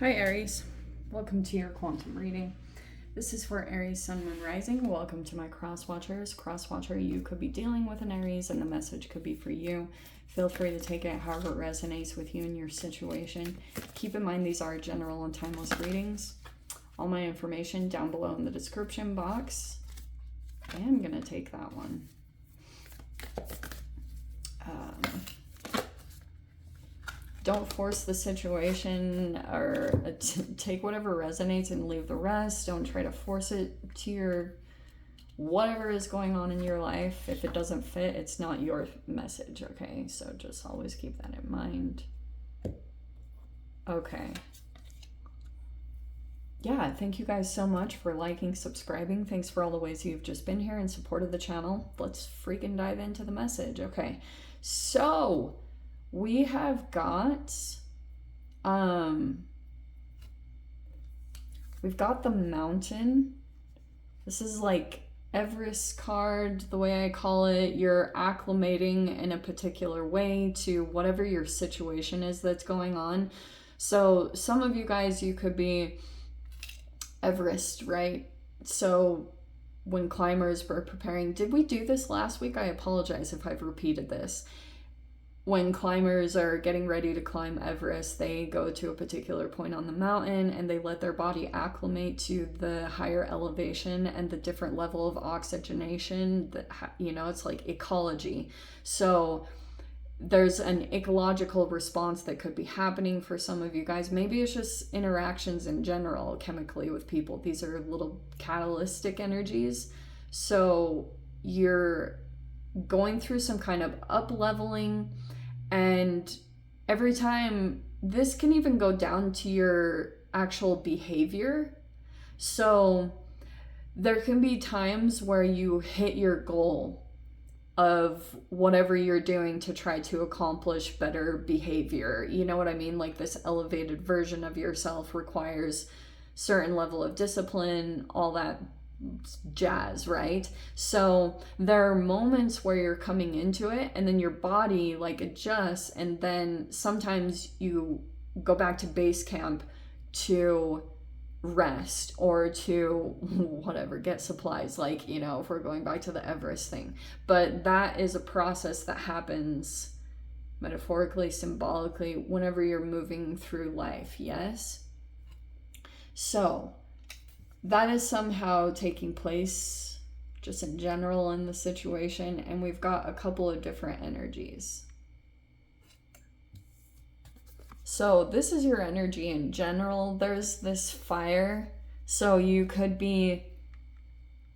Hi Aries, welcome to your quantum reading. This is for Aries, Sun, Moon, Rising. Welcome to my cross watchers. Cross watcher, you could be dealing with an Aries and the message could be for you. Feel free to take it however it resonates with you and your situation. Keep in mind these are general and timeless readings. All my information down below in the description box. I am going to take that one. Don't force the situation, or take whatever resonates and leave the rest. Don't try to force it to your whatever is going on in your life. If it doesn't fit, it's not your message, okay? So just always keep that in mind. Okay. Yeah, thank you guys so much for liking, subscribing. Thanks for all the ways you've just been here and supported the channel. Let's freaking dive into the message. Okay, so we have got we've got the Mountain. This is like Everest card, the way I call it. You're acclimating in a particular way to whatever your situation is that's going on. So some of you guys, you could be Everest, right? So when climbers were preparing, did we do this last week? I apologize if I've repeated this. When climbers are getting ready to climb Everest, they go to a particular point on the mountain and they let their body acclimate to the higher elevation and the different level of oxygenation that, you know, it's like ecology. So there's an ecological response that could be happening for some of you guys. Maybe it's just interactions in general chemically with people. These are little catalytic energies. So you're going through some kind of up-leveling, and every time, this can even go down to your actual behavior. So there can be times where you hit your goal of whatever you're doing to try to accomplish better behavior. You know what I mean? Like this elevated version of yourself requires certain level of discipline, all that jazz, right? So there are moments where you're coming into it and then your body like adjusts, and then sometimes you go back to base camp to rest or to whatever, get supplies, like, you know, if we're going back to the Everest thing. But that is a process that happens metaphorically, symbolically, whenever you're moving through life. Yes? So that is somehow taking place just in general in the situation, and we've got a couple of different energies. So this is your energy in general. There's this fire. So you could be,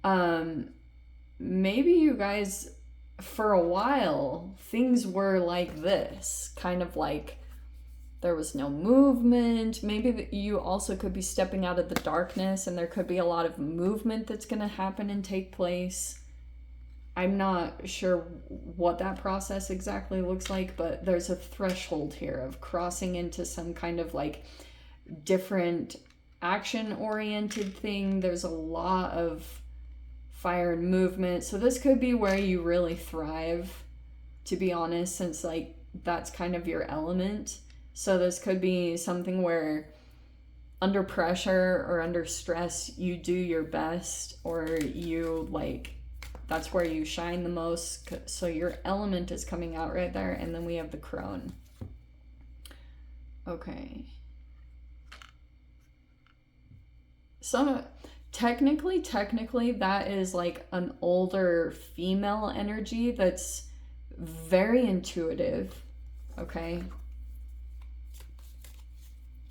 maybe you guys, for a while, things were like this, kind of like there was no movement. Maybe you also could be stepping out of the darkness and there could be a lot of movement that's going to happen and take place. I'm not sure what that process exactly looks like, but there's a threshold here of crossing into some kind of like different action-oriented thing. There's a lot of fire and movement. So this could be where you really thrive, to be honest, since like that's kind of your element. So this could be something where under pressure or under stress, you do your best, or you like, that's where you shine the most. So your element is coming out right there. And then we have the crone. Okay. Some technically that is like an older female energy that's very intuitive. Okay.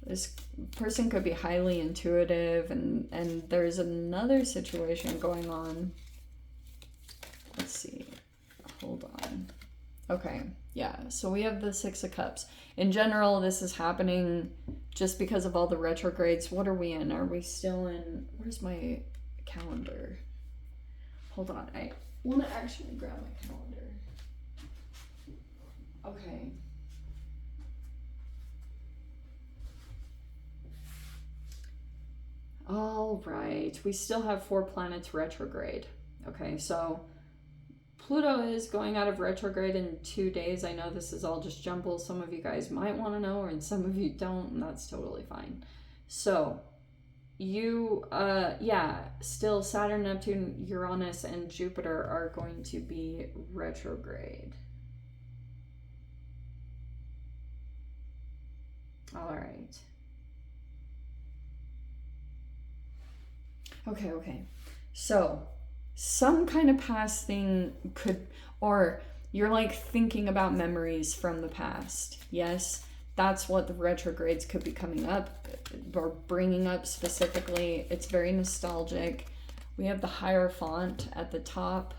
This person could be highly intuitive, and there's another situation going on. Let's see. Hold on. Okay. Yeah. So we have the Six of Cups. In general, this is happening just because of all the retrogrades. What are we in? Are we still in... Where's my calendar? Hold on. I want to actually grab my calendar. Okay. All right, we still have 4 planets retrograde. Okay, so Pluto is going out of retrograde in 2 days. I know this is all just jumble. Some of you guys might want to know, and some of you don't, and that's totally fine. So you, yeah, still Saturn, Neptune, Uranus, and Jupiter are going to be retrograde. All right. Okay. So, some kind of past thing could, or you're like thinking about memories from the past. Yes, that's what the retrogrades could be coming up or bringing up specifically. It's very nostalgic. We have the Hierophant at the top.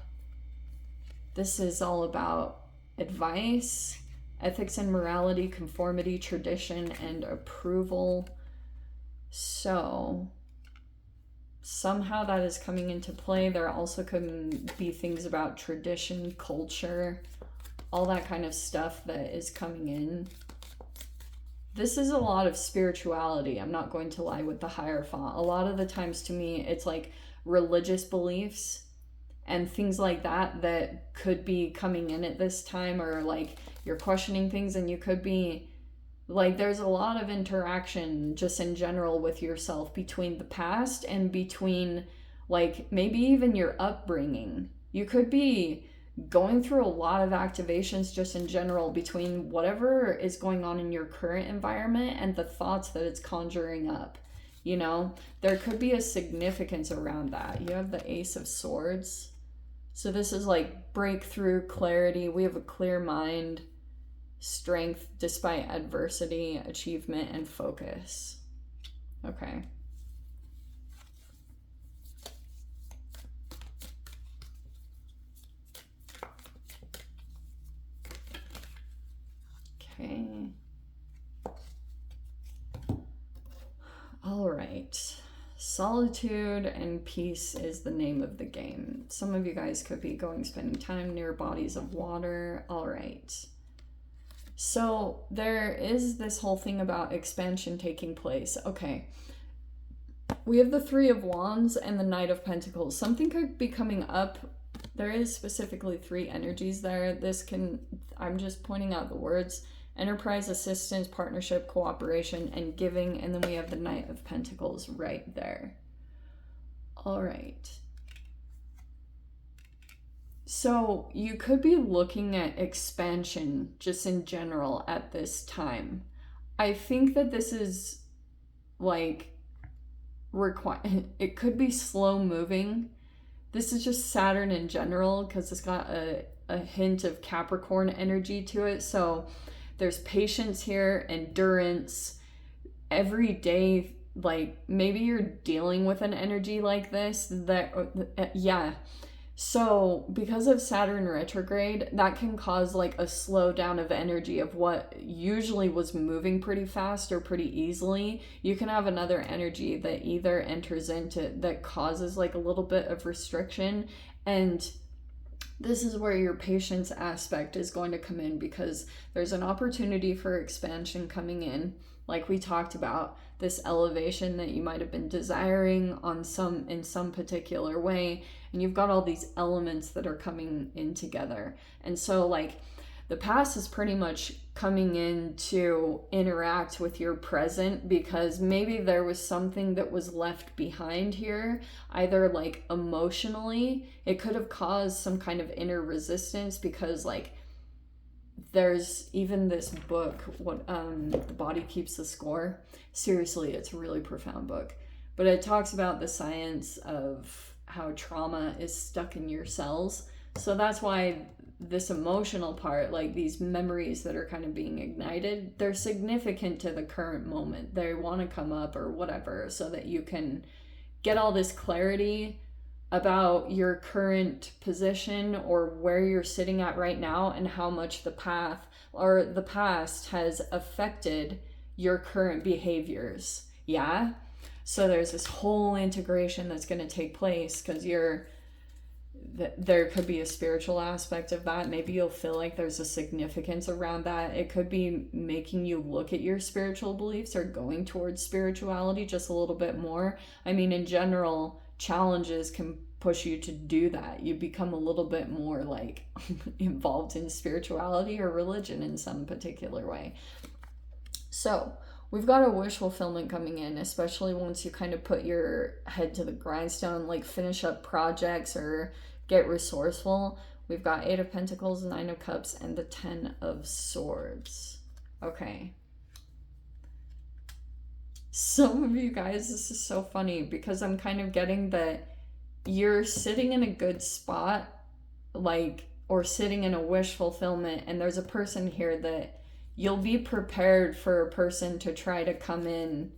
This is all about advice, ethics and morality, conformity, tradition, and approval. So, somehow that is coming into play. There also could be things about tradition, culture, all that kind of stuff that is coming in. This is a lot of spirituality, I'm not going to lie, with the Hierophant. A lot of the times to me, it's like religious beliefs and things like that that could be coming in at this time, or like you're questioning things, and you could be like, there's a lot of interaction just in general with yourself between the past and between like maybe even your upbringing. You could be going through a lot of activations just in general between whatever is going on in your current environment and the thoughts that it's conjuring up. You know, there could be a significance around that. You have the Ace of Swords. So this is like breakthrough, clarity. We have a clear mind, strength despite adversity, achievement, and focus. Okay. Okay. All right. Solitude and peace is the name of the game. Some of you guys could be spending time near bodies of water. All right. So there is this whole thing about expansion taking place. Okay. We have the Three of Wands and the Knight of Pentacles. Something could be coming up. There is specifically three energies there. I'm just pointing out the words: enterprise, assistance, partnership, cooperation, and giving. And then we have the Knight of Pentacles right there. All right. So you could be looking at expansion just in general at this time. I think that this is like it could be slow moving. This is just Saturn in general because it's got a hint of Capricorn energy to it. So there's patience here, endurance, every day. Like maybe you're dealing with an energy like this yeah. So because of Saturn retrograde, that can cause like a slowdown of energy of what usually was moving pretty fast or pretty easily. You can have another energy that either enters into that causes like a little bit of restriction. And this is where your patience aspect is going to come in, because there's an opportunity for expansion coming in. Like we talked about, this elevation that you might have been desiring in some particular way, and you've got all these elements that are coming in together. And so like the past is pretty much coming in to interact with your present, because maybe there was something that was left behind here, either like emotionally. It could have caused some kind of inner resistance, because like there's even this book, The Body Keeps the Score. Seriously, it's a really profound book. But it talks about the science of how trauma is stuck in your cells. So that's why this emotional part, like these memories that are kind of being ignited, they're significant to the current moment. They want to come up or whatever, so that you can get all this clarity about your current position or where you're sitting at right now, and how much the past has affected your current behaviors. Yeah? So there's this whole integration that's going to take place, because there could be a spiritual aspect of that. Maybe you'll feel like there's a significance around that. It could be making you look at your spiritual beliefs or going towards spirituality just a little bit more. I mean, in general, challenges can push you to do that. You become a little bit more like involved in spirituality or religion in some particular way. So we've got a wish fulfillment coming in, especially once you kind of put your head to the grindstone, like finish up projects or get resourceful. We've got 8 of Pentacles, 9 of Cups, and the 10 of Swords. Okay. Some of you guys, this is so funny because I'm kind of getting that you're sitting in a good spot, like, or sitting in a wish fulfillment, and there's a person here that you'll be prepared for a person to try to come in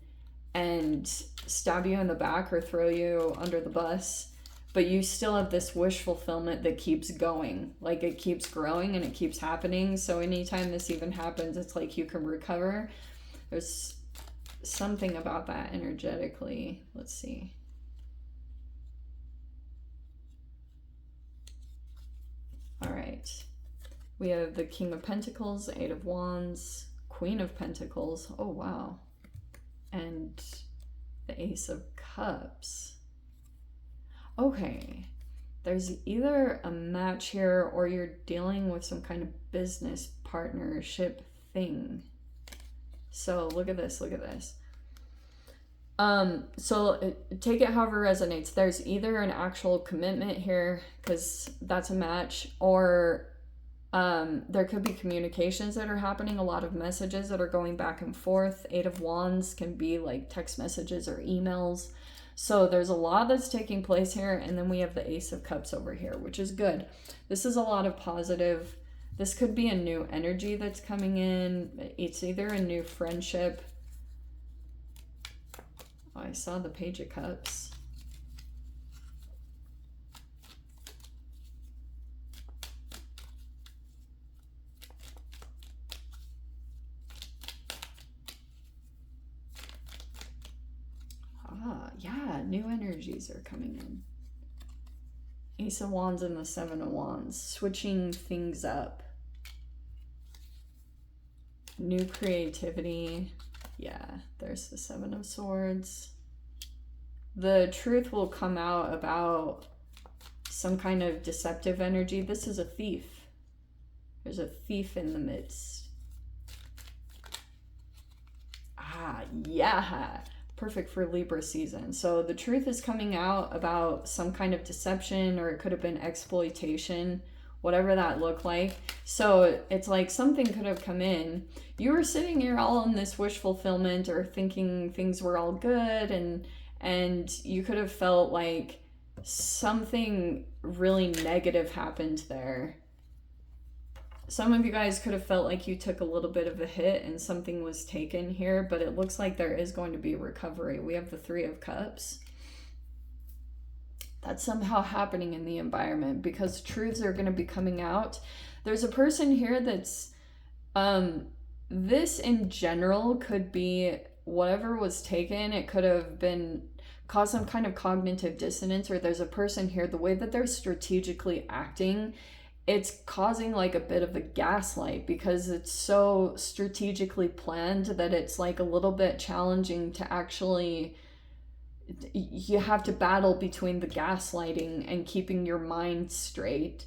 and stab you in the back or throw you under the bus, but you still have this wish fulfillment that keeps going. Like, it keeps growing and it keeps happening. So anytime this even happens, it's like you can recover. There's something about that energetically. Let's see. All right. We have the King of Pentacles, 8 of Wands, Queen of Pentacles. Oh, wow. And the Ace of Cups. Okay. There's either a match here or you're dealing with some kind of business partnership thing. So look at this, look at this. So take it however resonates. There's either an actual commitment here, because that's a match, or there could be communications that are happening, a lot of messages that are going back and forth. 8 of Wands can be like text messages or emails. So there's a lot that's taking place here. And then we have the Ace of Cups over here, which is good. This is a lot of positive. This could be a new energy that's coming in. It's either a new friendship. Oh, I saw the Page of Cups. Yeah, new energies are coming in. Ace of Wands and the 7 of Wands, switching things up. New creativity. Yeah, there's the 7 of Swords. The truth will come out about some kind of deceptive energy. This is a thief. There's a thief in the midst. Ah, yeah. Perfect for Libra season. So the truth is coming out about some kind of deception, or it could have been exploitation, whatever that looked like. So it's like something could have come in. You were sitting here all in this wish fulfillment or thinking things were all good, and you could have felt like something really negative happened there. Some of you guys could have felt like you took a little bit of a hit and something was taken here, but it looks like there is going to be recovery. We have the 3 of Cups. That's somehow happening in the environment because truths are going to be coming out. There's a person here that's, this in general could be whatever was taken. It could have been caused some kind of cognitive dissonance, or there's a person here, the way that they're strategically acting, it's causing like a bit of a gaslight because it's so strategically planned that it's like a little bit challenging to actually, you have to battle between the gaslighting and keeping your mind straight.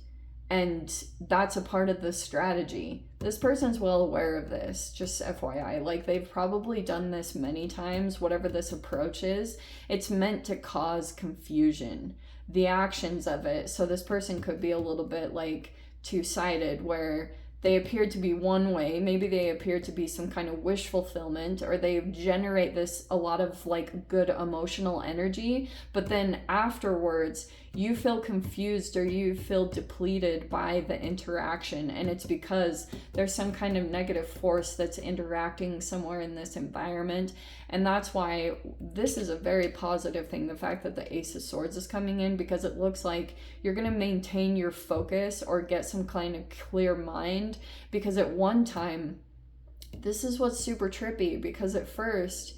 And that's a part of the strategy. This person's well aware of this, just FYI. Like, they've probably done this many times, whatever this approach is. It's meant to cause confusion, the actions of it. So this person could be a little bit like two-sided, where they appear to be one way, maybe they appear to be some kind of wish fulfillment, or they generate this a lot of like good emotional energy, but then afterwards you feel confused or you feel depleted by the interaction, and it's because there's some kind of negative force that's interacting somewhere in this environment. And that's why this is a very positive thing, the fact that the Ace of Swords is coming in, because it looks like you're going to maintain your focus or get some kind of clear mind. Because at one time, this is what's super trippy, because at first,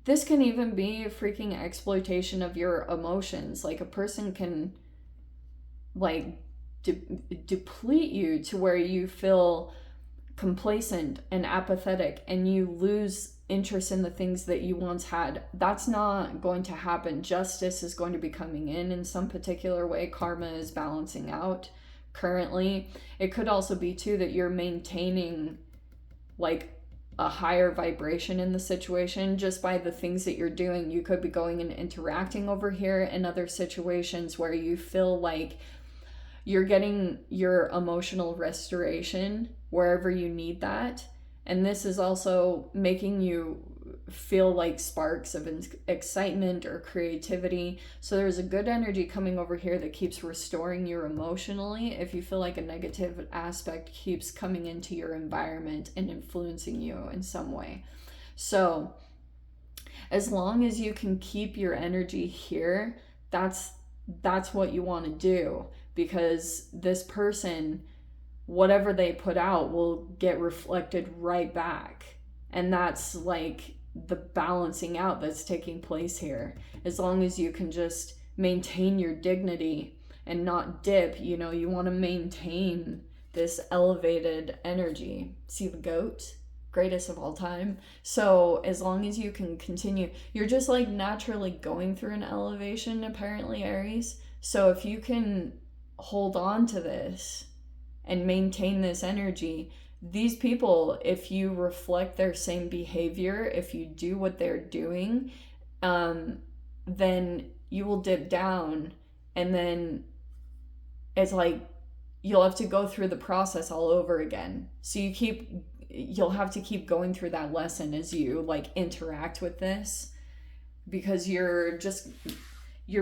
this can even be a freaking exploitation of your emotions. Like, a person can like deplete you to where you feel complacent and apathetic and you lose interest in the things that you once had. That's not going to happen. Justice is going to be coming in some particular way. Karma is balancing out currently. It could also be too that you're maintaining like a higher vibration in the situation just by the things that you're doing. You could be going and interacting over here in other situations where you feel like you're getting your emotional restoration wherever you need that. And this is also making you feel like sparks of excitement or creativity. So there's a good energy coming over here that keeps restoring you emotionally if you feel like a negative aspect keeps coming into your environment and influencing you in some way. So as long as you can keep your energy here, that's what you want to do, because this person, whatever they put out will get reflected right back. And that's like the balancing out that's taking place here. As long as you can just maintain your dignity and not dip, you know, you want to maintain this elevated energy. See the goat? Greatest of all time. So as long as you can continue, you're just like naturally going through an elevation, apparently, Aries. So if you can hold on to this and maintain this energy, these people, if you reflect their same behavior, if you do what they're doing, then you will dip down, and then it's like you'll have to go through the process all over again. So you'll have to keep going through that lesson as you like interact with this, because you're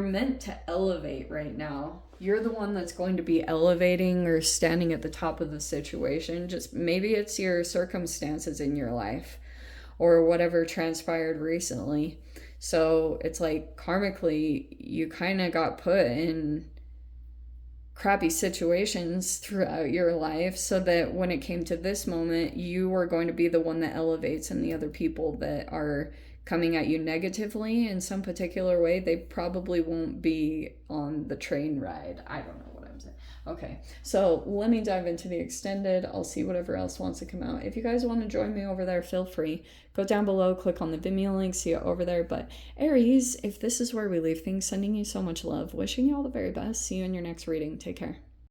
meant to elevate right now. You're the one that's going to be elevating or standing at the top of the situation. Just maybe it's your circumstances in your life or whatever transpired recently. So it's like karmically, you kind of got put in crappy situations throughout your life so that when it came to this moment, you were going to be the one that elevates, and the other people that are coming at you negatively in some particular way, they probably won't be on the train ride. I don't know what I'm saying. Okay, so let me dive into the extended. I'll see whatever else wants to come out. If you guys want to join me over there, feel free. Go down below, click on the Vimeo link, see it over there. But Aries, if this is where we leave things, sending you so much love, wishing you all the very best. See you in your next reading. Take care.